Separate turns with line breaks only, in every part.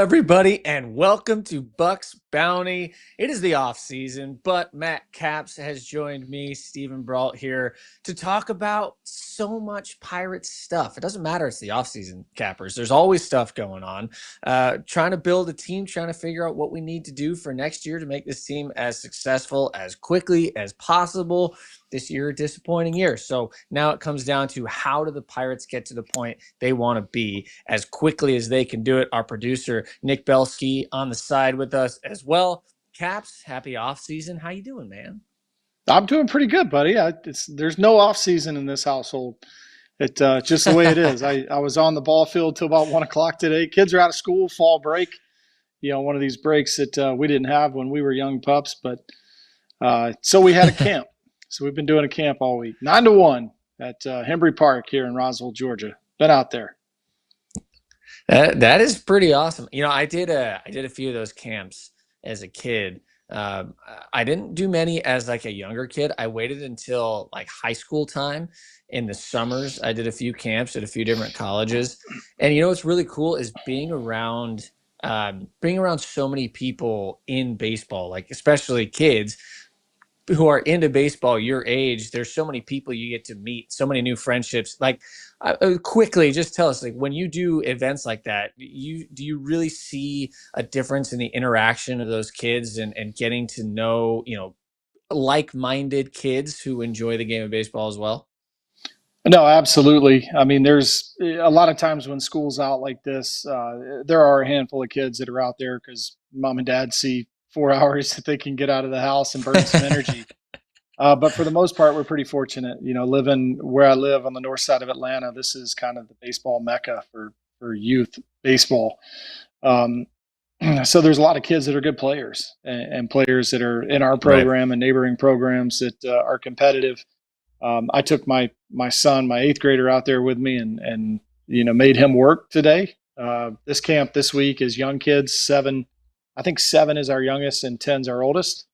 everybody, and welcome to Bucks Bounty. It is the off season, but Matt Capps has joined me, Stephen Brault, here to talk about so much Pirates stuff. It doesn't matter; it's the off season, Cappers. There's always stuff going on. Trying to build a team, trying to figure out what we need to do for next year to make this team as successful as quickly as possible. This year, a disappointing year. So now it comes down to how do the Pirates get to the point they want to be as quickly as they can do it. Our producer, Nick Belsky, on the side with us as well. Caps, happy off season. How you doing, man?
I'm doing pretty good, buddy. There's no off season in this household. It's just the way it is. I was on the ball field till about 1 o'clock today. Kids are out of school, fall break. One of these breaks that we didn't have when we were young pups. But so we had a camp. So we've been doing a camp all week, 9-1 at Hembry Park here in Roswell, Georgia. Been out there.
That is pretty awesome. I did a few of those camps as a kid. I didn't do many as like a younger kid. I waited until like high school time. In the summers, I did a few camps at a few different colleges. And what's really cool is being around so many people in baseball, like especially kids who are into baseball your age. There's so many people you get to meet, so many new friendships. Like quickly, just tell us, like, when you do events like that, do you really see a difference in the interaction of those kids and getting to know like-minded kids who enjoy the game of baseball as well?
No, absolutely. I mean, there's a lot of times when school's out like this, there are a handful of kids that are out there because mom and dad see 4 hours that they can get out of the house and burn some energy. But for the most part, we're pretty fortunate. Living where I live on the north side of Atlanta, this is kind of the baseball mecca for youth baseball. Um, so there's a lot of kids that are good players and players that are in our program and neighboring programs that are competitive. I took my son, my eighth grader, out there with me and made him work today. This camp this week is young kids, 7. I think 7 is our youngest and 10's our oldest.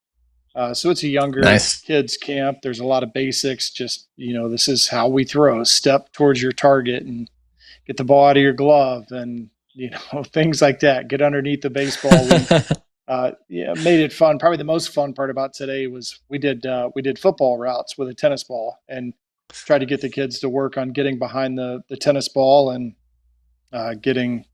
So it's a younger kids camp. There's a lot of basics. Just, this is how we throw. Step towards your target and get the ball out of your glove and, things like that. Get underneath the baseball. Made it fun. Probably the most fun part about today was we did football routes with a tennis ball and tried to get the kids to work on getting behind the tennis ball and getting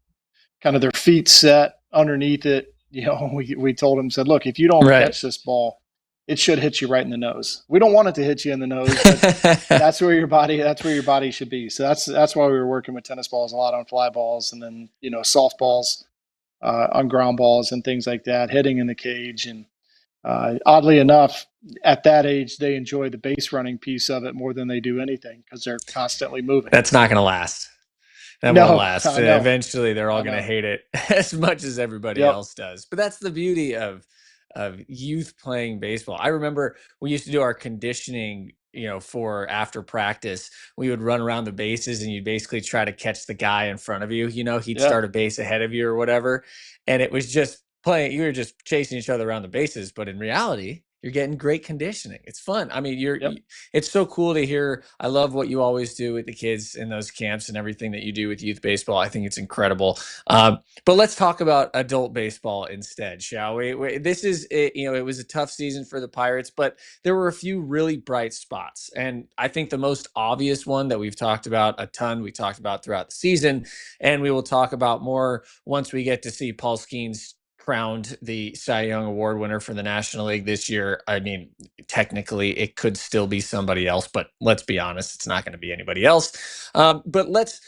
kind of their feet set underneath it. We told them, said, look, if you don't catch this ball, it should hit you right in the nose. We don't want it to hit you in the nose, but that's where your body should be. So that's why we were working with tennis balls a lot on fly balls and then, softballs on ground balls and things like that, hitting in the cage. And oddly enough, at that age, they enjoy the base running piece of it more than they do anything because they're constantly moving.
That's not going to last. That won't last. Eventually, they're all going to hate it as much as everybody else does. But that's the beauty of youth playing baseball. I remember we used to do our conditioning, for after practice. We would run around the bases and you'd basically try to catch the guy in front of you. He'd start a base ahead of you or whatever. And it was just playing. You were just chasing each other around the bases. But in reality, you're getting great conditioning. It's fun. I mean, it's so cool to hear. I love what you always do with the kids in those camps and everything that you do with youth baseball. I think it's incredible. But let's talk about adult baseball instead, shall we? This is, it was a tough season for the Pirates, but there were a few really bright spots. And I think the most obvious one that we've talked about a ton, we talked about throughout the season, and we will talk about more once we get to see Paul Skenes crowned the Cy Young Award winner for the National League this year. I mean, technically it could still be somebody else, but let's be honest, it's not going to be anybody else. But let's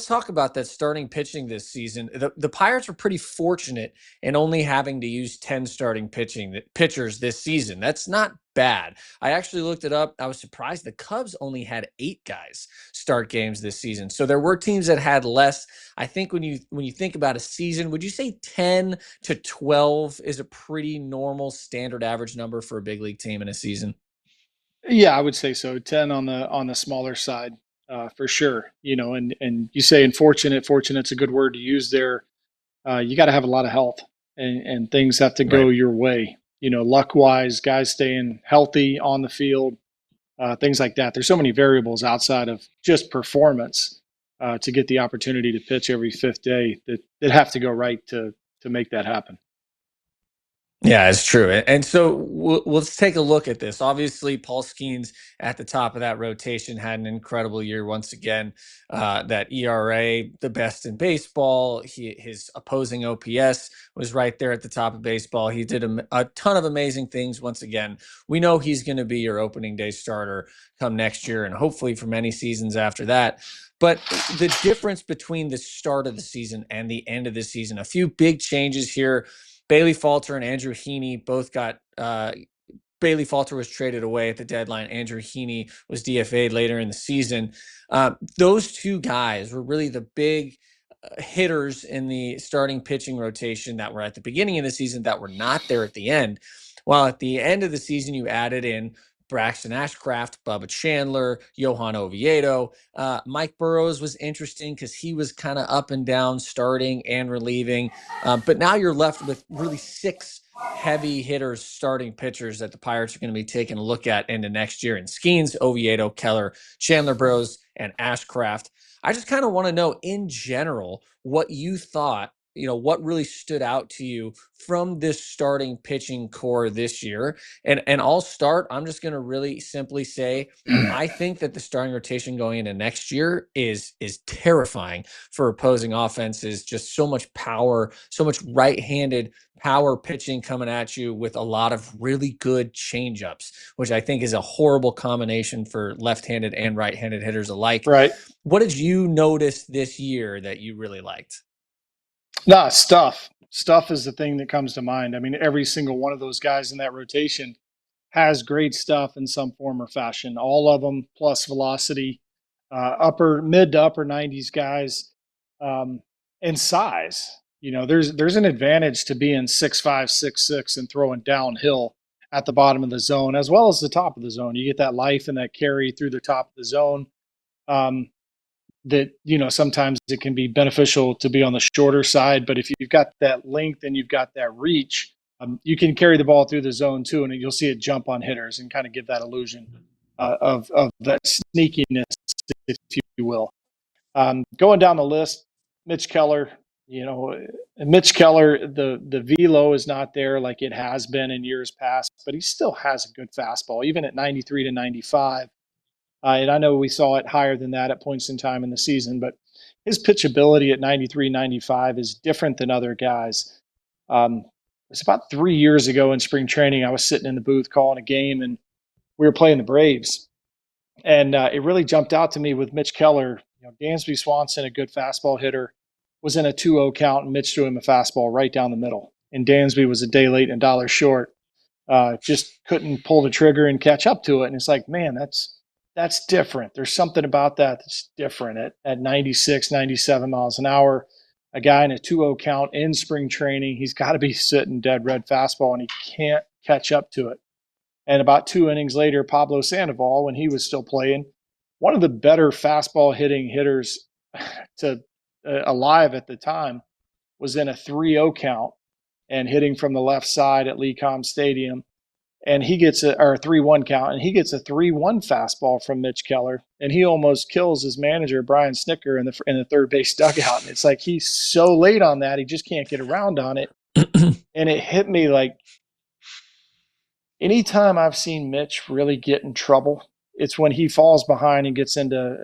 talk about that starting pitching this season. The Pirates were pretty fortunate in only having to use 10 starting pitchers this season. That's not bad. I actually looked it up. I was surprised the Cubs only had 8 guys start games this season. So there were teams that had less. I think when you think about a season, would you say 10 to 12 is a pretty normal standard average number for a big league team in a season?
Yeah, I would say so. 10 on the smaller side, for sure. And you say unfortunate. Fortunate's a good word to use there. You got to have a lot of health and things have to go your way. Luck wise, guys staying healthy on the field, things like that. There's so many variables outside of just performance to get the opportunity to pitch every 5th day that have to go right to make that happen.
Yeah, it's true. And so let's take a look at this. Obviously, Paul Skenes at the top of that rotation had an incredible year once again. That ERA, the best in baseball. His opposing OPS was right there at the top of baseball. He did a ton of amazing things once again. We know he's going to be your opening day starter come next year and hopefully for many seasons after that. But the difference between the start of the season and the end of the season, a few big changes here. Bailey Falter and Andrew Heaney both got Bailey Falter was traded away at the deadline. Andrew Heaney was DFA'd later in the season. Those two guys were really the big hitters in the starting pitching rotation that were at the beginning of the season that were not there at the end. While at the end of the season, you added in Braxton Ashcraft, Bubba Chandler, Johan Oviedo. Mike Burrows was interesting because he was kind of up and down, starting and relieving. But now you're left with really 6 heavy hitters, starting pitchers that the Pirates are going to be taking a look at into next year. And Skenes, Oviedo, Keller, Chandler, Burrows, and Ashcraft. I just kind of want to know in general what you thought, what really stood out to you from this starting pitching core this year. And I'll start. I'm just going to really simply say, I think that the starting rotation going into next year is terrifying for opposing offenses. Just so much power, so much right-handed power pitching coming at you with a lot of really good changeups, which I think is a horrible combination for left-handed and right-handed hitters alike.
Right.
What did you notice this year that you really liked?
Nah, stuff. Stuff is the thing that comes to mind. I mean, every single one of those guys in that rotation has great stuff in some form or fashion. All of them plus velocity, mid to upper 90s guys, and size. There's an advantage to being 6'5", 6'6", and throwing downhill at the bottom of the zone as well as the top of the zone. You get that life and that carry through the top of the zone. That sometimes it can be beneficial to be on the shorter side, but if you've got that length and you've got that reach, you can carry the ball through the zone too, and you'll see it jump on hitters and kind of give that illusion of that sneakiness, if you will. Going down the list, Mitch Keller. Mitch Keller, the velo is not there like it has been in years past, but he still has a good fastball, even at 93 to 95. And I know we saw it higher than that at points in time in the season, but his pitchability at 93, 95 is different than other guys. It's about 3 years ago in spring training. I was sitting in the booth calling a game, and we were playing the Braves. And it really jumped out to me with Mitch Keller. Dansby Swanson, a good fastball hitter, was in a 2-0 count, and Mitch threw him a fastball right down the middle. And Dansby was a day late and a dollar short. Just couldn't pull the trigger and catch up to it. And it's like, man, that's different. There's something about that that's different at 96, 97 miles an hour. A guy in a 2-0 count in spring training, he's got to be sitting dead red fastball, and he can't catch up to it. And about 2 innings later, Pablo Sandoval, when he was still playing, one of the better fastball hitting hitters alive at the time, was in a 3-0 count and hitting from the left side at Lecom Stadium. And he gets a 3-1 count, and he gets a 3-1 fastball from Mitch Keller, and he almost kills his manager Brian Snicker in the third base dugout. And it's like he's so late on that, he just can't get around on it. And it hit me like, anytime I've seen Mitch really get in trouble, it's when he falls behind and gets into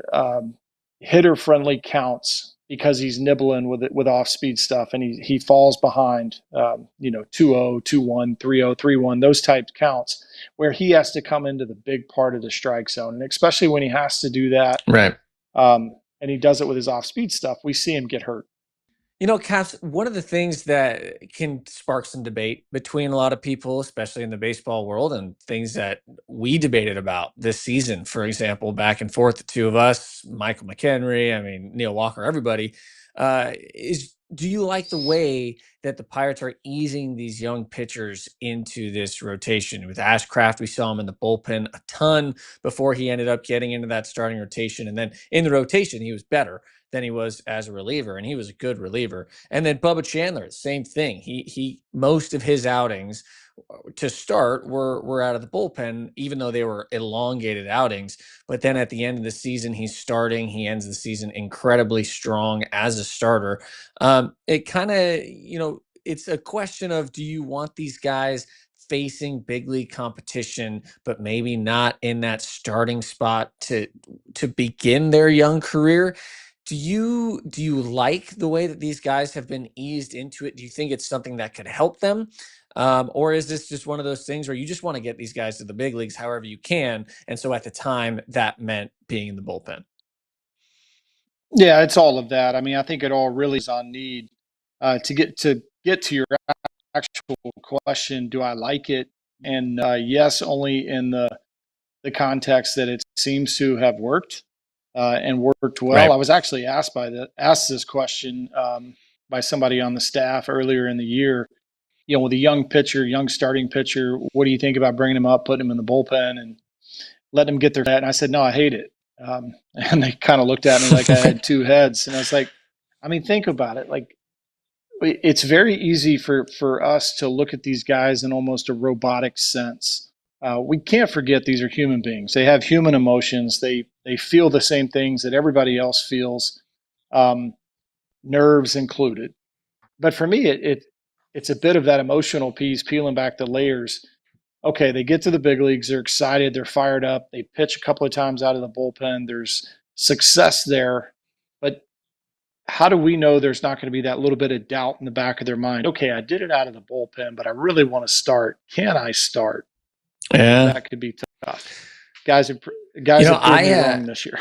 hitter-friendly counts because he's nibbling with off-speed stuff, and he falls behind, 2-0, 2-1, 3-0, 3-1, those type counts where he has to come into the big part of the strike zone. And especially when he has to do that,
right,
and he does it with his off-speed stuff, we see him get hurt.
Caps, one of the things that can spark some debate between a lot of people, especially in the baseball world, and things that we debated about this season, for example, back and forth, the two of us, Michael McHenry, Neil Walker, everybody, is, do you like the way that the Pirates are easing these young pitchers into this rotation? With Ashcraft, we saw him in the bullpen a ton before he ended up getting into that starting rotation. And then in the rotation, he was better than he was as a reliever, and he was a good reliever. And then Bubba Chandler, same thing. He most of his outings to start were out of the bullpen, even though they were elongated outings. But then at the end of the season, he's starting. He ends the season incredibly strong as a starter. It kind of, it's a question of, do you want these guys facing big league competition, but maybe not in that starting spot to begin their young career? Do you like the way that these guys have been eased into it? Do you think it's something that could help them? Or is this just one of those things where you just want to get these guys to the big leagues however you can? And so at the time that meant being in the bullpen.
Yeah, it's all of that. I mean, I think it all really is on need. To get to your actual question, do I like it? And yes, only in the context that it seems to have worked and worked well.
Right.
I was actually asked this question by somebody on the staff earlier in the year. With a young pitcher, young starting pitcher, what do you think about bringing him up, putting him in the bullpen, and letting him get their bat? And I said, no, I hate it. And they kind of looked at me like I had two heads, and I was like, I mean, think about it. Like, it's very easy for us to look at these guys in almost a robotic sense. We can't forget these are human beings. They have human emotions. They feel the same things that everybody else feels, nerves included. But for me, it's a bit of that emotional piece, peeling back the layers. Okay, they get to the big leagues. They're excited. They're fired up. They pitch a couple of times out of the bullpen. There's success there, but how do we know there's not going to be that little bit of doubt in the back of their mind? Okay, I did it out of the bullpen, but I really want to start. Can I start?
Yeah.
That could be tough. Guys have proved me wrong this year.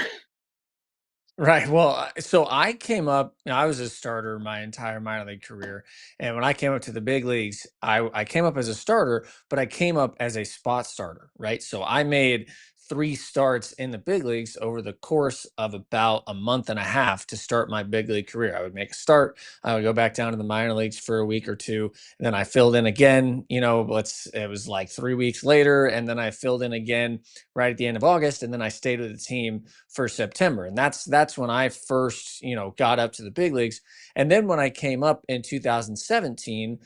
Right. Well, so I came up, I was a starter my entire minor league career. And when I came up to the big leagues, I came up as a starter, but I came up as a spot starter, right? So I made 3 starts in the big leagues over the course of about a month and a half to start my big league career. I would make a start, I would go back down to the minor leagues for a week or two, and then I filled in again, it was like 3 weeks later, and then I filled in again right at the end of August, and then I stayed with the team for September. And that's when I first, got up to the big leagues. And then when I came up in 2017,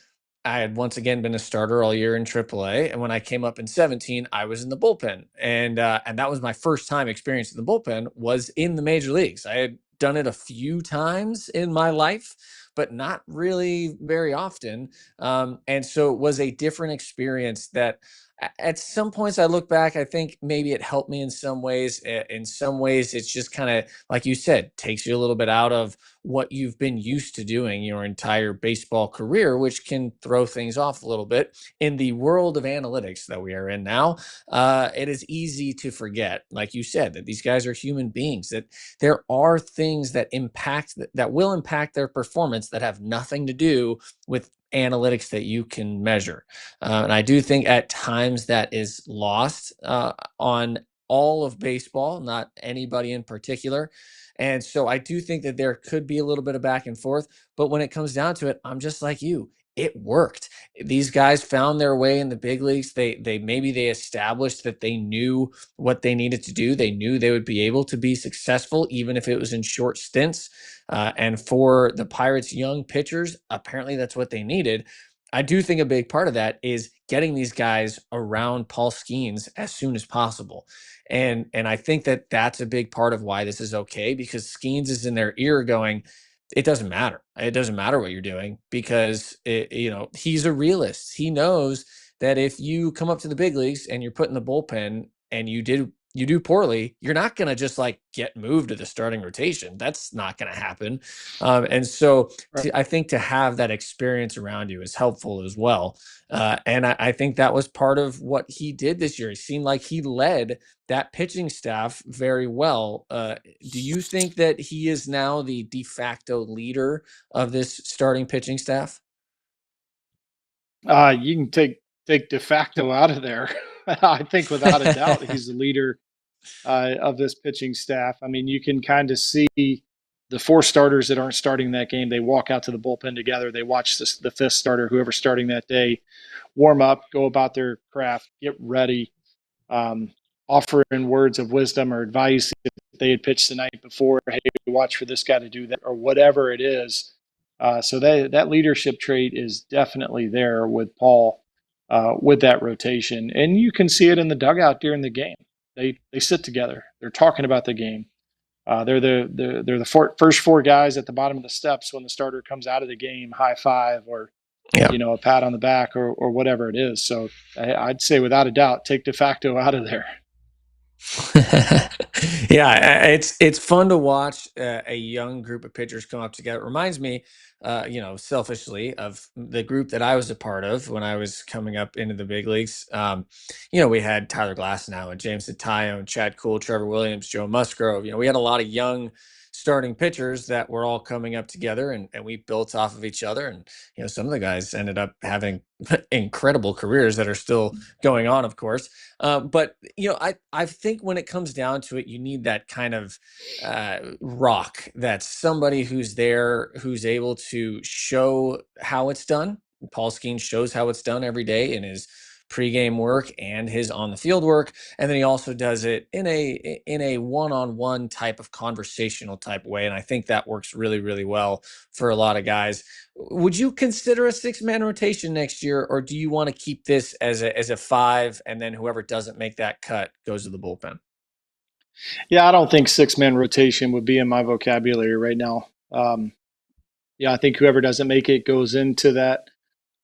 I had once again been a starter all year in AAA. And when I came up in 17, I was in the bullpen. And that was my first time experience in the bullpen, was in the major leagues. I had done it a few times in my life, but not really very often. And so it was a different experience that at some points I look back, I think maybe it helped me in some ways. In some ways, it's just kind of, like you said, takes you a little bit out of what you've been used to doing your entire baseball career, which can throw things off a little bit. In the world of analytics that we are in now, it is easy to forget, like you said, that these guys are human beings, that there are things that will impact their performance that have nothing to do with analytics that you can measure. And I do think at times that is lost on all of baseball, not anybody in particular. And so I do think that there could be a little bit of back and forth. But when it comes down to it, I'm just like you. It worked. These guys found their way in the big leagues. They established that they knew what they needed to do. They knew they would be able to be successful, even if it was in short stints. And for the Pirates' young pitchers, apparently that's what they needed. I do think a big part of that is getting these guys around Paul Skenes as soon as possible. And I think that that's a big part of why this is okay, because Skenes is in their ear going, it doesn't matter. It doesn't matter what you're doing, because he's a realist. He knows that if you come up to the big leagues and you're put in the bullpen and you do poorly, you're not going to just like get moved to the starting rotation. That's not going to happen. And so I think to have that experience around you is helpful as well. And I think that was part of what he did this year. It seemed like he led that pitching staff very well. Do you think that he is now the de facto leader of this starting pitching staff?
You can take de facto out of there. I think without a doubt he's the leader of this pitching staff. I mean, you can kind of see the 4 starters that aren't starting that game. They walk out to the bullpen together. They watch the 5th starter, whoever's starting that day, warm up, go about their craft, get ready, offer in words of wisdom or advice if they had pitched the night before. Hey, watch for this guy to do that, or whatever it is. So that leadership trait is definitely there with Paul, with that rotation, and you can see it in the dugout during the game. They sit together. They're talking about the game. They're the first 4 guys at the bottom of the steps when the starter comes out of the game, high five, or you know, a pat on the back or whatever it is. So I'd say without a doubt, take de facto out of there.
Yeah, it's fun to watch a young group of pitchers come up together. It reminds me, you know, selfishly of the group that I was a part of when I was coming up into the big leagues. You know, we had Tyler Glasnow and James Tayo and Chad Kuhl, Trevor Williams, Joe Musgrove. You know, we had a lot of young starting pitchers that were all coming up together, and we built off of each other. And you know, some of the guys ended up having incredible careers that are still going on, of course. But you know, I think when it comes down to it, you need that kind of rock. That's somebody who's there, who's able to show how it's done. Paul Skenes shows how it's done every day in his pregame work and his on the field work, and then he also does it in a one-on-one type of conversational type way, and I think that works really, really well for a lot of guys. Would you consider a 6-man rotation next year, or do you want to keep this as a 5, and then whoever doesn't make that cut goes to the bullpen?
Yeah, I don't think 6-man rotation would be in my vocabulary right now. Yeah, I think whoever doesn't make it goes into that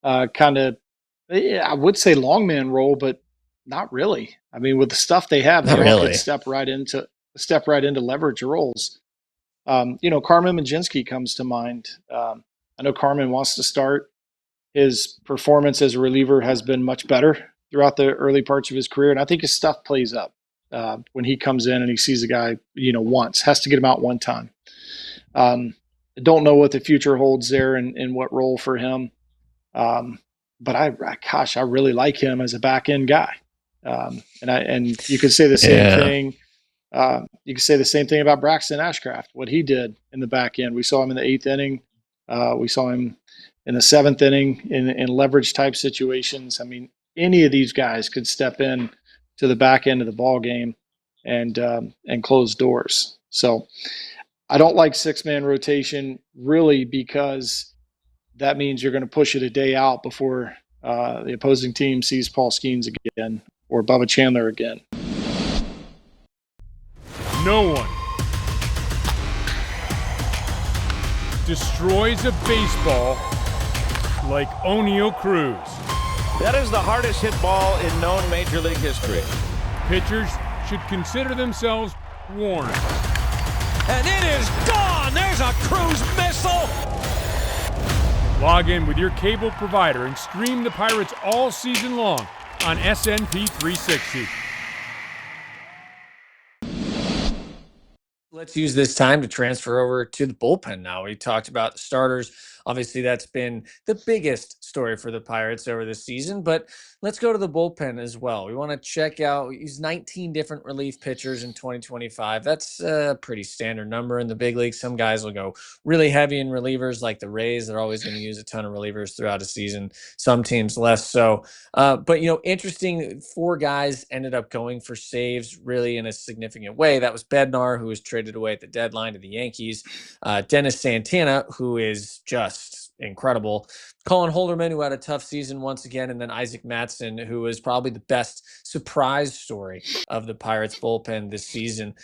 kind of, I would say long man role, but not really. I mean, with the stuff they have,
Not
they all could
really.
step right into leverage roles. You know, Carmen Mlodzinski comes to mind. I know Carmen wants to start. His performance as a reliever has been much better throughout the early parts of his career, and I think his stuff plays up when he comes in and he sees a guy, you know, once has to get him out one time. I don't know what the future holds there and what role for him. But gosh, I really like him as a back end guy. And you could say the same thing. You could say the same thing about Braxton Ashcraft, what he did in the back end. We saw him in the 8th inning. We saw him in the 7th inning in leverage type situations. I mean, any of these guys could step in to the back end of the ball game and close doors. So I don't like 6-man rotation really because that means you're going to push it a day out before the opposing team sees Paul Skenes again or Bubba Chandler again.
No one destroys a baseball like Eugenio Cruz.
That is the hardest hit ball in known Major League history.
Pitchers should consider themselves warned.
And it is gone! There's a Cruz missile!
Log in with your cable provider and stream the Pirates all season long on SNP 360.
Let's use this time to transfer over to the bullpen now. We talked about the starters. Obviously, that's been the biggest story for the Pirates over this season, but let's go to the bullpen as well. We want to check out, we use 19 different relief pitchers in 2025. That's a pretty standard number in the big league. Some guys will go really heavy in relievers, like the Rays. They're always going to use a ton of relievers throughout a season. Some teams less so. But, you know, interesting, 4 guys ended up going for saves really in a significant way. That was Bednar, who was traded away at the deadline to the Yankees. Dennis Santana, who is just incredible. Colin Holderman, who had a tough season once again, and then Isaac Mattson, who was probably the best surprise story of the Pirates bullpen this season.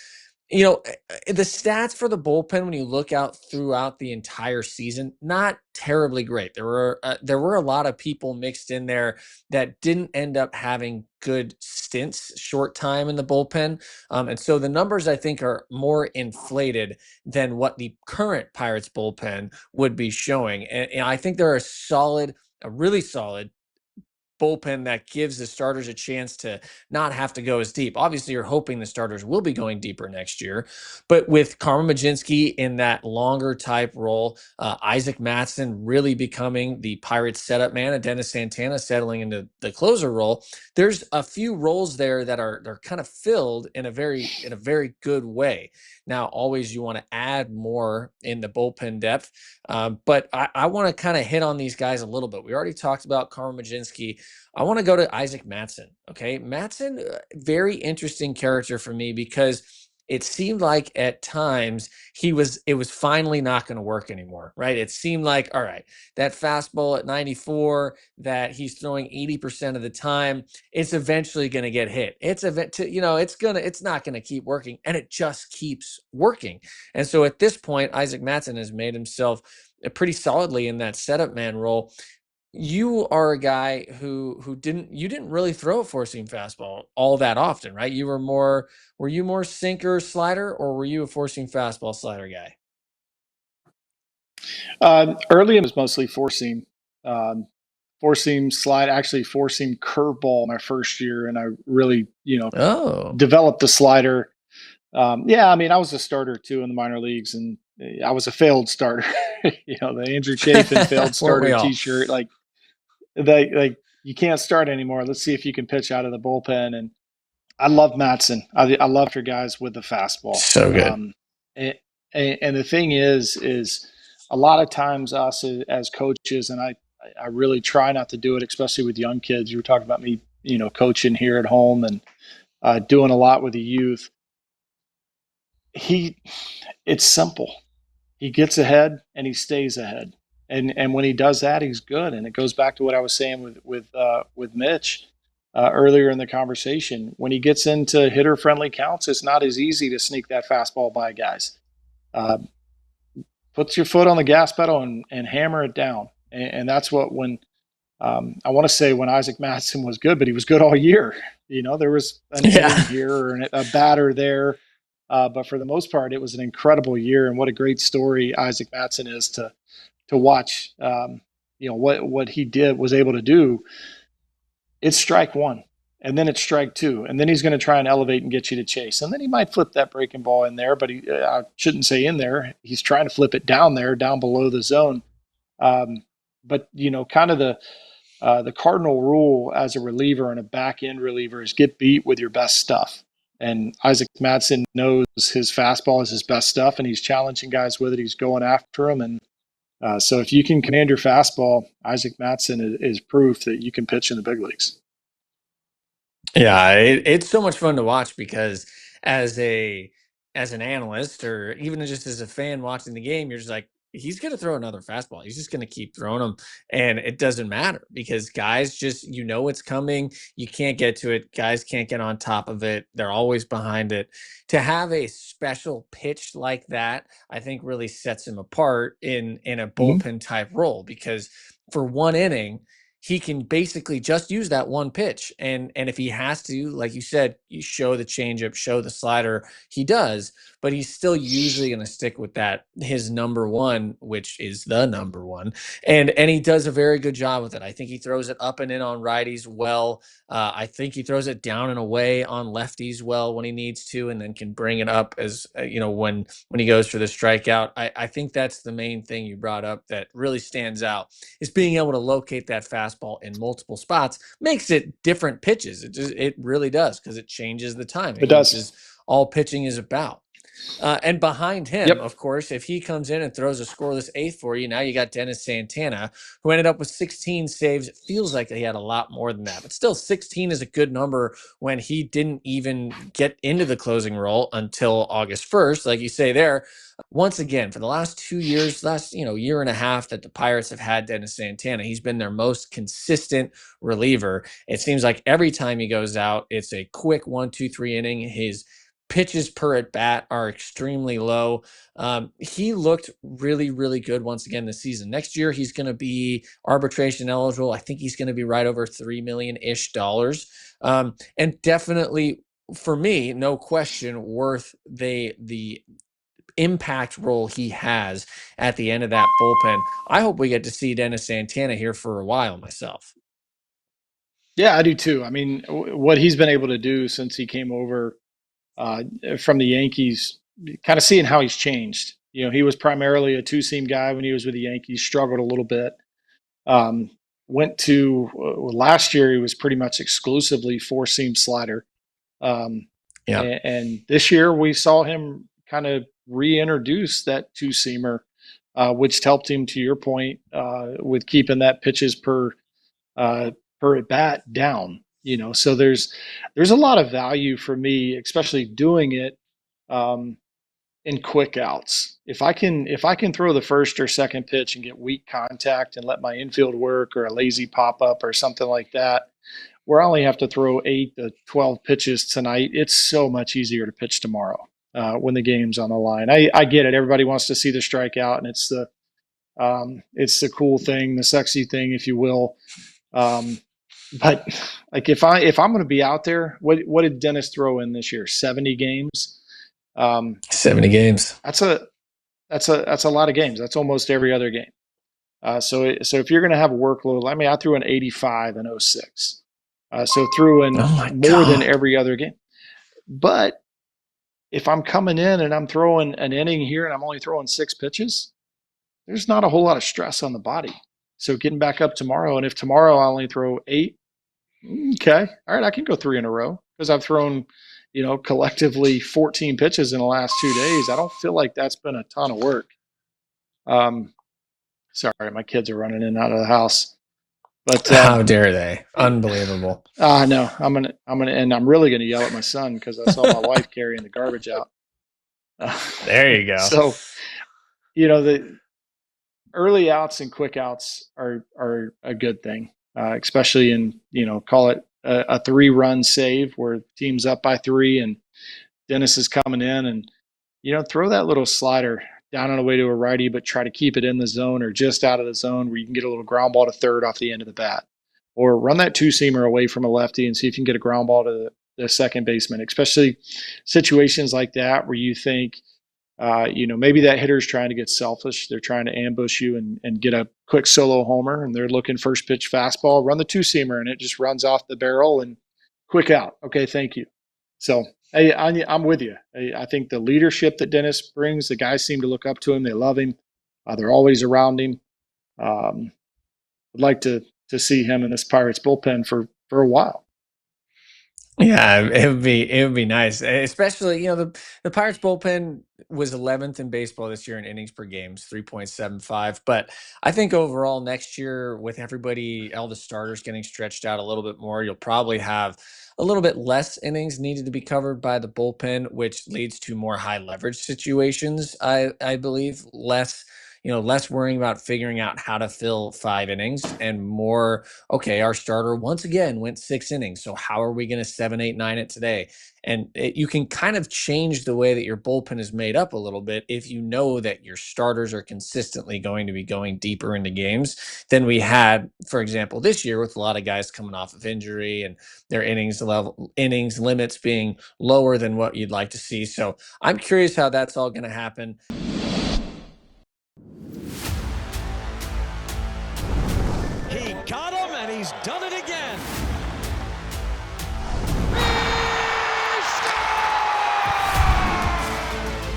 You know, the stats for the bullpen, when you look out throughout the entire season, not terribly great. There were a lot of people mixed in there that didn't end up having good stints, short time in the bullpen. And so the numbers, I think, are more inflated than what the current Pirates bullpen would be showing. And I think they're a really solid bullpen that gives the starters a chance to not have to go as deep. Obviously, you're hoping the starters will be going deeper next year, but with Carmen Mlodzinski in that longer type role, Isaac Mattson really becoming the Pirates setup man, and Dennis Santana settling into the closer role, there's a few roles there that are kind of filled in a very good way. Now, always you want to add more in the bullpen depth, but I want to kind of hit on these guys a little bit. We already talked about Carmen Mlodzinski. I want to go to Isaac Mattson. Okay. Mattson, very interesting character for me because it seemed like at times it was finally not going to work anymore, right? It seemed like, all right, that fastball at 94 that he's throwing 80% of the time, it's eventually going to get hit. It's not going to keep working, and it just keeps working. And so at this point, Isaac Mattson has made himself pretty solidly in that setup man role. you are a guy who didn't really throw a four-seam fastball all that often, right? Were you more sinker slider, or were you a four-seam fastball slider guy?
Early it was mostly four-seam. Four-seam slide, actually four-seam curveball my first year, and I really, developed the slider. Yeah, I mean, I was a starter too in the minor leagues, and I was a failed starter. The Andrew Chafin failed
Weren't we
starter
all?
T-shirt. Like you can't start anymore. Let's see if you can pitch out of the bullpen. And I love Mattson. I love your guys with the fastball.
So good.
And, and the thing is a lot of times us as coaches, and I really try not to do it, especially with young kids. You were talking about me, coaching here at home and doing a lot with the youth. It's simple. He gets ahead and he stays ahead. And when he does that, he's good. And it goes back to what I was saying with Mitch earlier in the conversation. When he gets into hitter friendly counts, it's not as easy to sneak that fastball by guys. Put your foot on the gas pedal and hammer it down. And that's what I want to say when Isaac Mattson was good, but he was good all year. There was an inning here or a batter there. But for the most part, it was an incredible year, and what a great story Isaac Mattson is to watch. What he was able to do. It's strike one, and then it's strike two, and then he's going to try and elevate and get you to chase, and then he might flip that breaking ball in there, but I shouldn't say in there. He's trying to flip it down there, down below the zone. But kind of the cardinal rule as a reliever and a back end reliever is get beat with your best stuff. And Isaac Mattson knows his fastball is his best stuff, and he's challenging guys with it. He's going after them. And so if you can command your fastball, Isaac Mattson is proof that you can pitch in the big leagues.
Yeah, it's so much fun to watch because as an analyst or even just as a fan watching the game, you're just like, he's going to throw another fastball. He's just going to keep throwing them. And it doesn't matter because guys just, it's coming. You can't get to it. Guys can't get on top of it. They're always behind it. To have a special pitch like that, I think really sets him apart in a bullpen type role, because for one inning, he can basically just use that one pitch. And if he has to, like you said, you show the changeup, show the slider, he does, but he's still usually going to stick with that, his number one, which is the number one. And he does a very good job with it. I think he throws it up and in on righties well. I think he throws it down and away on lefties well when he needs to, and then can bring it up as, when he goes for the strikeout. I think that's the main thing you brought up that really stands out, is being able to locate that fastball in multiple spots. Makes it different pitches. It really does, because it changes the timing.
It does.
Which is all pitching is about. And behind him, of course, if he comes in and throws a scoreless eighth for you, now you got Dennis Santana, who ended up with 16 saves. It feels like he had a lot more than that, but still 16 is a good number when he didn't even get into the closing role until August 1st. Like you say there, once again, for the last 2 years, year and a half that the Pirates have had Dennis Santana, he's been their most consistent reliever. It seems like every time he goes out, it's a quick 1-2-3 inning. His pitches per at bat are extremely low. He looked really, really good once again this season. Next year, he's going to be arbitration eligible. I think he's going to be right over $3 million-ish. And definitely, for me, no question, worth the impact role he has at the end of that bullpen. I hope we get to see Dennis Santana here for a while myself.
Yeah, I do too. I mean, what he's been able to do since he came over from the Yankees, kind of seeing how he's changed. He was primarily a two-seam guy when he was with the Yankees, struggled a little bit. Went to last year, he was pretty much exclusively four-seam slider. And this year we saw him kind of reintroduce that two-seamer, which helped him, to your point, with keeping that pitches per at bat down. So there's a lot of value for me, especially doing it in quick outs. If I can throw the first or second pitch and get weak contact and let my infield work, or a lazy pop up or something like that, where I only have to throw 8 to 12 pitches tonight, it's so much easier to pitch tomorrow when the game's on the line. I get it. Everybody wants to see the strikeout, and it's the It's the cool thing, the sexy thing, if you will. But like if I'm going to be out there, what did Dennis throw in this year? 70 games.
70 games.
That's a lot of games. That's almost every other game. So if you're going to have a workload, I threw in 85 and 06. So threw in more than every other game. But if I'm coming in and I'm throwing an inning here and I'm only throwing 6 pitches, there's not a whole lot of stress on the body. So getting back up tomorrow, and if tomorrow I only throw 8, okay, all right, I can go 3 in a row because I've thrown, collectively 14 pitches in the last 2 days. I don't feel like that's been a ton of work. Sorry, my kids are running in and out of the house. But
how dare they? Unbelievable.
No, and I'm really gonna yell at my son because I saw my wife carrying the garbage out.
There you go.
So, the early outs and quick outs are a good thing, especially in call it a 3-run save where team's up by 3 and Dennis is coming in and throw that little slider down on the way to a righty, but try to keep it in the zone or just out of the zone where you can get a little ground ball to third off the end of the bat, or run that 2-seamer away from a lefty and see if you can get a ground ball to the second baseman, especially situations like that where you think, maybe that hitter's trying to get selfish. They're trying to ambush you and get a quick solo homer and they're looking first pitch fastball, run the 2-seamer and it just runs off the barrel and quick out. Okay. Thank you. So, hey, I'm with you. I think the leadership that Dennis brings, the guys seem to look up to him. They love him. They're always around him. I'd like to see him in this Pirates bullpen for a while.
Yeah, it would be nice, especially the Pirates bullpen was 11th in baseball this year in innings per game, 3.75. But I think overall next year, with all the starters getting stretched out a little bit more, you'll probably have a little bit less innings needed to be covered by the bullpen, which leads to more high leverage situations. I believe less worrying about figuring out how to fill 5 innings and more, okay, our starter once again went 6 innings. So how are we going to 7, 8, 9 it today? And you can kind of change the way that your bullpen is made up a little bit if you know that your starters are consistently going to be going deeper into games than we had, for example, this year with a lot of guys coming off of injury and their innings limits being lower than what you'd like to see. So I'm curious how that's all going to happen.
Got him, and he's done it again.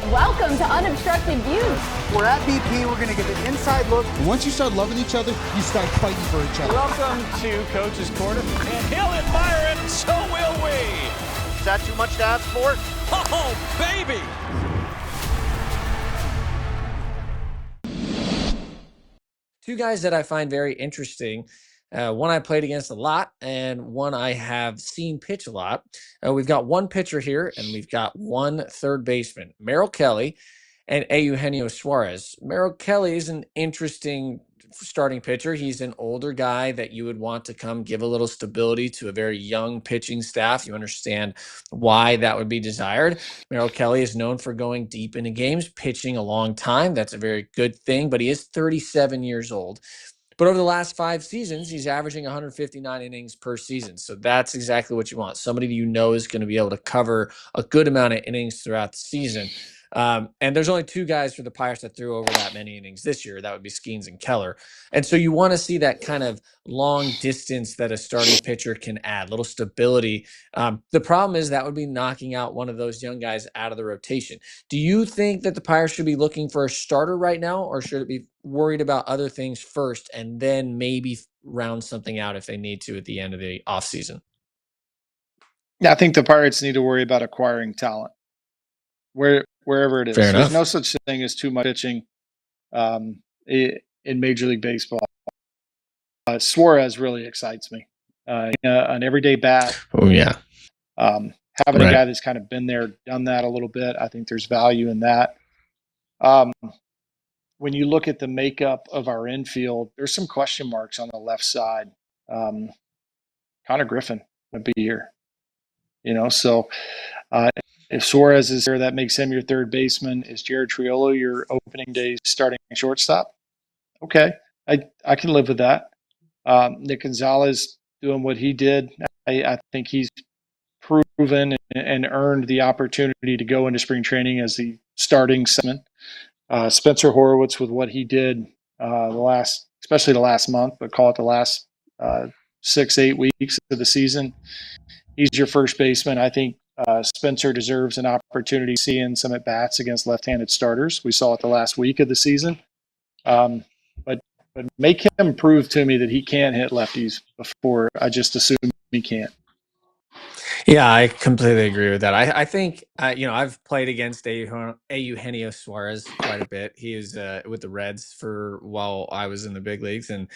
Welcome to Unobstructed Views.
We're at BP. We're going to get an inside look.
Once you start loving each other, you start fighting for each other.
Welcome to Coach's Corner. And he'll admire it, and so will we.
Is that too much to ask for?
Oh, baby.
Two guys that I find very interesting. One I played against a lot and one I have seen pitch a lot. We've got one pitcher here and we've got one third baseman, Merrill Kelly and Eugenio Suarez. Merrill Kelly is an interesting starting pitcher. He's an older guy that you would want to come give a little stability to a very young pitching staff. You understand why that would be desired. Merrill Kelly is known for going deep into games, pitching a long time. That's a very good thing, but he is 37 years old. But over the last 5 seasons, he's averaging 159 innings per season. So that's exactly what you want. Somebody you know is going to be able to cover a good amount of innings throughout the season. And there's only 2 guys for the Pirates that threw over that many innings this year. That would be Skenes and Keller. And so you want to see that kind of long distance that a starting pitcher can add, little stability. The problem is that would be knocking out one of those young guys out of the rotation. Do you think that the Pirates should be looking for a starter right now, or should it be worried about other things first and then maybe round something out if they need to at the end of the offseason?
Yeah, I think the Pirates need to worry about acquiring talent wherever it is.
Fair enough.
There's no such thing as too much pitching in Major League Baseball. Suarez really excites me. An everyday bat.
Oh, yeah.
Having a guy that's kind of been there, done that a little bit, I think there's value in that. When you look at the makeup of our infield, there's some question marks on the left side. Connor Griffin would be here. So if Suarez is here, that makes him your third baseman. Is Jared Triolo your opening day starting shortstop? Okay, I can live with that. Nick Gonzalez doing what he did. I think he's proven and earned the opportunity to go into spring training as the starting seven. Spencer Horowitz with what he did especially the last month, but call it the last 6-8 weeks of the season. He's your first baseman. I think Spencer deserves an opportunity seeing some at bats against left-handed starters. We saw it the last week of the season. But make him prove to me that he can hit lefties before I just assume he can't.
Yeah, I completely agree with that. I think, I've played against Eugenio Suarez quite a bit. He was with the Reds for while I was in the big leagues, and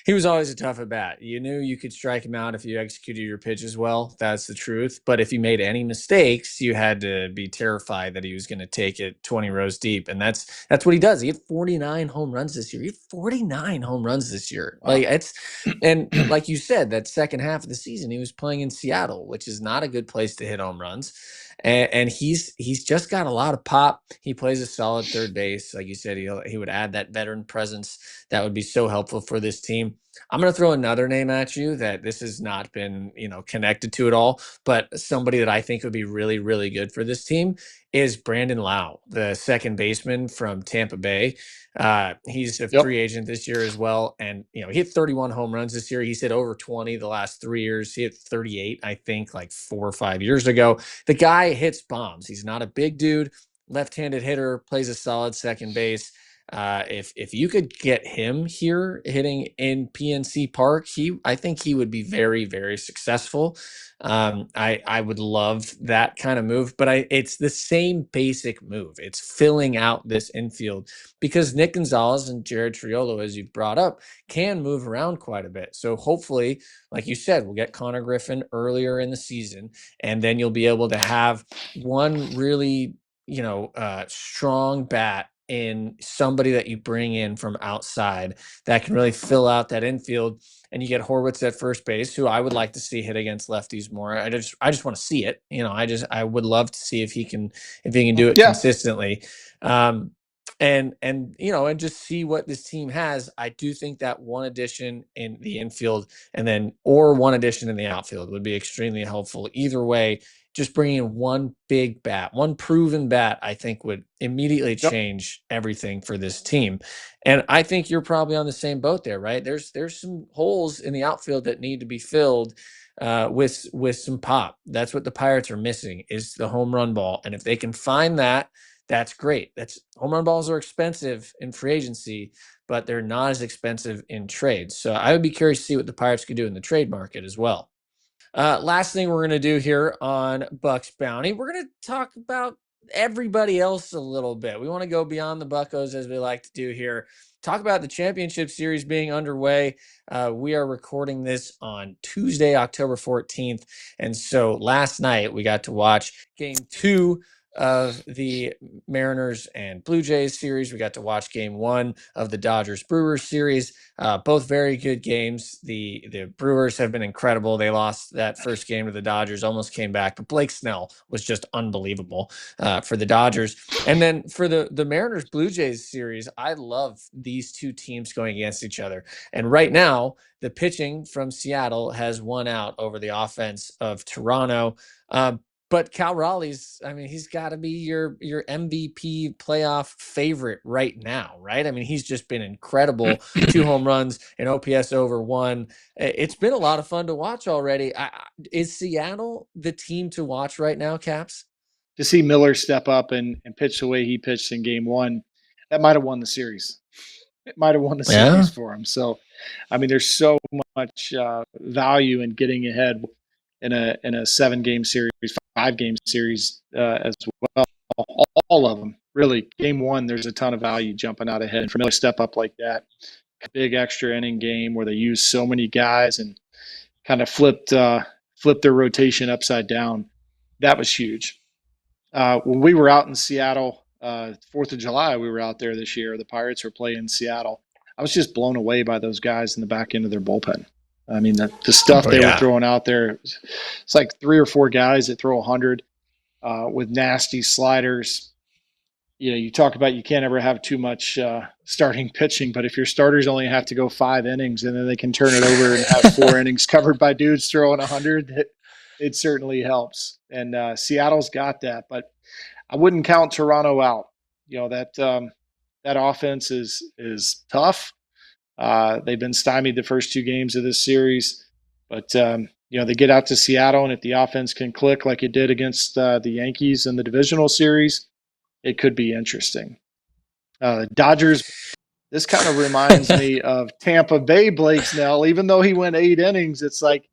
he was always a tough at bat. You knew you could strike him out if you executed your pitches well. That's the truth. But if you made any mistakes, you had to be terrified that he was going to take it 20 rows deep, and that's what he does. He had 49 home runs this year. He had 49 home runs this year.
Wow.
And like you said, that second half of the season, he was playing in Seattle, which is not a good place to hit home runs. And he's just got a lot of pop. He plays a solid third base. Like you said, he would add that veteran presence that would be so helpful for this team. I'm going to throw another name at you that this has not been, connected to at all, but somebody that I think would be really, really good for this team is Brandon Lau, the second baseman from Tampa Bay. He's a free agent this year as well. And, he hit 31 home runs this year. He's hit over 20 the last 3 years. He hit 38, I think, like 4 or 5 years ago. The guy hits bombs. He's not a big dude, left-handed hitter, plays a solid second base. If you could get him here hitting in PNC Park, I think he would be very, very successful. I would love that kind of move, but it's the same basic move. It's filling out this infield because Nick Gonzalez and Jared Triolo, as you brought up, can move around quite a bit. So hopefully, like you said, we'll get Connor Griffin earlier in the season, and then you'll be able to have one really, strong bat in somebody that you bring in from outside that can really fill out that infield. And you get Horwitz at first base, who I would like to see hit against lefties more. I just want to see it. I would love to see if he can do it consistently. And just see what this team has. I do think that one addition in the infield or one addition in the outfield would be extremely helpful. Either way, just bringing in one big bat, one proven bat, I think would immediately change everything for this team. And I think you're probably on the same boat there, right? There's some holes in the outfield that need to be filled with some pop. That's what the Pirates are missing, is the home run ball. And if they can find that, that's great. Home run balls are expensive in free agency, but they're not as expensive in trades. So I would be curious to see what the Pirates could do in the trade market as well. Last thing we're going to do here on Bucks Bounty, we're going to talk about everybody else a little bit. We want to go beyond the Buccos, as we like to do here. Talk about the championship series being underway. We are recording this on Tuesday, October 14th. And so last night we got to watch Game 2 of the Mariners and Blue Jays series. We got to watch Game 1 of the Dodgers Brewers series. Both very good games. The Brewers have been incredible. They lost that first game to the Dodgers, almost came back, but Blake Snell was just unbelievable for the Dodgers. And then for the Mariners Blue Jays series, I love these two teams going against each other. And right now, the pitching from Seattle has won out over the offense of Toronto. But Cal Raleigh's, he's got to be your MVP playoff favorite right now, right? He's just been incredible. 2 home runs, an OPS over 1. It's been a lot of fun to watch already. Is Seattle the team to watch right now, Caps?
To see Miller step up and pitch the way he pitched in Game 1, that might have won the series. It might have won the series for him. So, there's so much value in getting ahead in a 7-game series, 5-game series as well. All of them, really. Game 1, there's a ton of value jumping out ahead. And for Miller to step up like that, a big extra inning game where they used so many guys and kind of flipped their rotation upside down, that was huge. When we were out in Seattle, 4th of July, we were out there this year. The Pirates were playing Seattle. I was just blown away by those guys in the back end of their bullpen. The stuff they were throwing out there, it's like 3 or 4 guys that throw 100 with nasty sliders. you talk about you can't ever have too much starting pitching, but if your starters only have to go 5 innings and then they can turn it over and have 4 innings covered by dudes throwing 100, it certainly helps. And Seattle's got that, but I wouldn't count Toronto out. That offense is tough. They've been stymied the first 2 games of this series, but they get out to Seattle, and if the offense can click like it did against the Yankees in the divisional series, it could be interesting. Dodgers, this kind of reminds me of Tampa Bay Blake Snell. Even though he went 8 innings, it's like,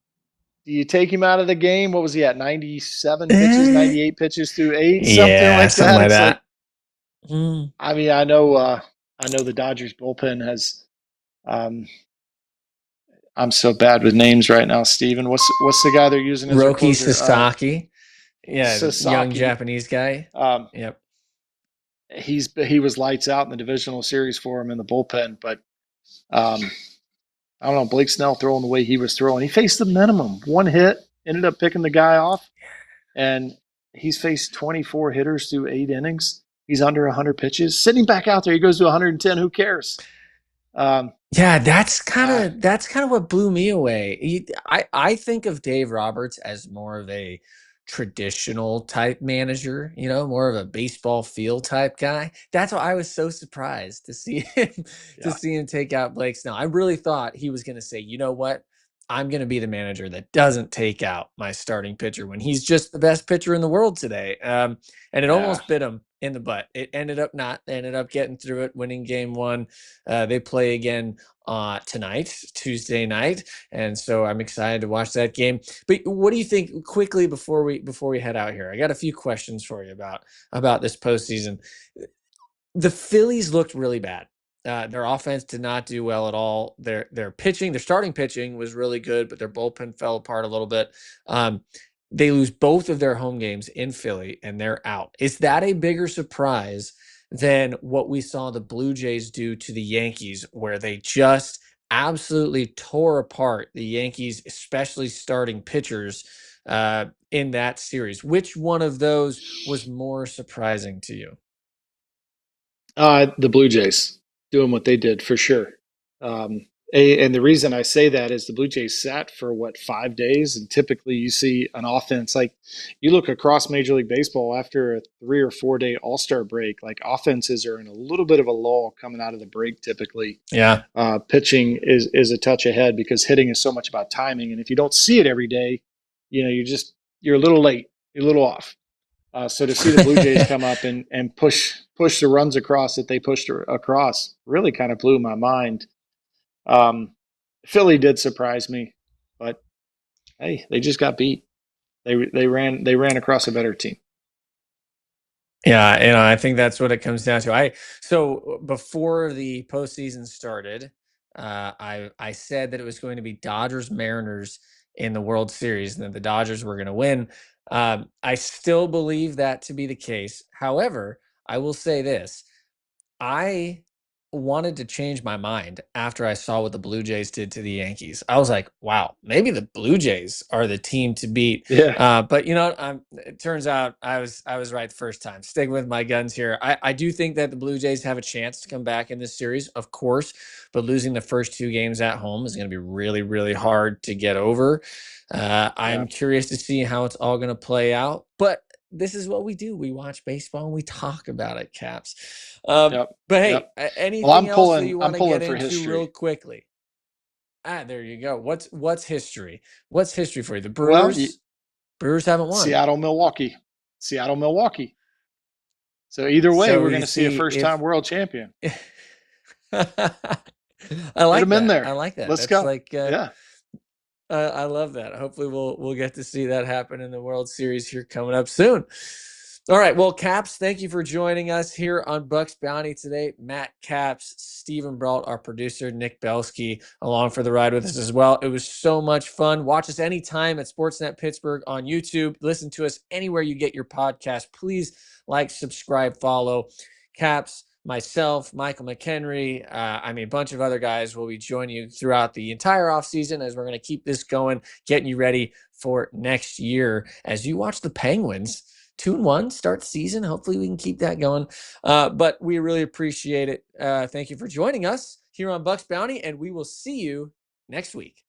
do you take him out of the game? What was he at? 97 pitches, 98 pitches through 8, something like
something
that.
Like
it's
that.
I mean, I know the Dodgers bullpen has. I'm so bad with names right now, Steven. What's the guy they're using as their
Roki
closer?
Sasaki.
Sasaki.
Young Japanese guy. Yep.
He was lights out in the divisional series for him in the bullpen, but I don't know, Blake Snell throwing the way he was throwing. He faced the minimum. 1 hit, ended up picking the guy off, and he's faced 24 hitters through 8 innings. He's under 100 pitches. Sitting back out there, he goes to 110. Who cares?
That's kind of what blew me away. I think of Dave Roberts as more of a traditional type manager, more of a baseball feel type guy. That's why I was so surprised to see him take out Blake Snell. I really thought he was going to say, you know what? I'm going to be the manager that doesn't take out my starting pitcher when he's just the best pitcher in the world today. And it almost bit him in the butt. It ended up not. They ended up getting through it, winning game 1. They play again tonight, Tuesday night, and so I'm excited to watch that game. But what do you think, quickly, before we head out here? I got a few questions for you about this postseason. The Phillies looked really bad. Their offense did not do well at all. Their pitching, their starting pitching was really good, but their bullpen fell apart a little bit. They lose both of their home games in Philly, and they're out. Is that a bigger surprise than what we saw the Blue Jays do to the Yankees, where they just absolutely tore apart the Yankees, especially starting pitchers, in that series? Which one of those was more surprising to you?
The Blue Jays doing what they did, for sure. And the reason I say that is the Blue Jays sat for 5 days, and typically you see an offense, like you look across Major League Baseball after a 3 or 4 day All-Star break, like offenses are in a little bit of a lull coming out of the break typically.
Yeah.
Pitching is a touch ahead because hitting is so much about timing, and if you don't see it every day, you're a little late, you're a little off. So to see the Blue Jays come up and push the runs across that they pushed across really kind of blew my mind. Philly did surprise me, but hey, they just got beat. They ran across a better team.
Yeah, I think that's what it comes down to. So before the postseason started, I said that it was going to be Dodgers Mariners in the World Series, and that the Dodgers were going to win. I still believe that to be the case. However, I will say this: I wanted to change my mind after I saw what the Blue Jays did to the Yankees. I was like, wow, maybe the Blue Jays are the team to beat.
Yeah.
But it turns out I was right the first time. Sticking with my guns here. I do think that the Blue Jays have a chance to come back in this series, of course, but losing the first 2 games at home is going to be really, really hard to get over. I'm curious to see how it's all going to play out, but this is what we do. We watch baseball and we talk about it, Caps. But hey, anything else that you want to get into history real quickly? There you go. What's history? What's history for you? The Brewers. Brewers haven't won.
Seattle, Milwaukee. So either way, we're going to see a first-time world champion.
I like that.
In there.
I like that.
Let's go.
I love that. Hopefully we'll get to see that happen in the World Series here coming up soon. All right. Well, Caps, thank you for joining us here on Bucks Bounty today. Matt Caps, Stephen Brault, our producer, Nick Belsky, along for the ride with us as well. It was so much fun. Watch us anytime at Sportsnet Pittsburgh on YouTube. Listen to us anywhere you get your podcast. Please like, subscribe, follow. Caps, myself, Michael McHenry, a bunch of other guys will be joining you throughout the entire offseason as we're going to keep this going, getting you ready for next year as you watch the Penguins 2-1 start the season. Hopefully we can keep that going. But we really appreciate it. Thank you for joining us here on Bucks Bounty, and we will see you next week.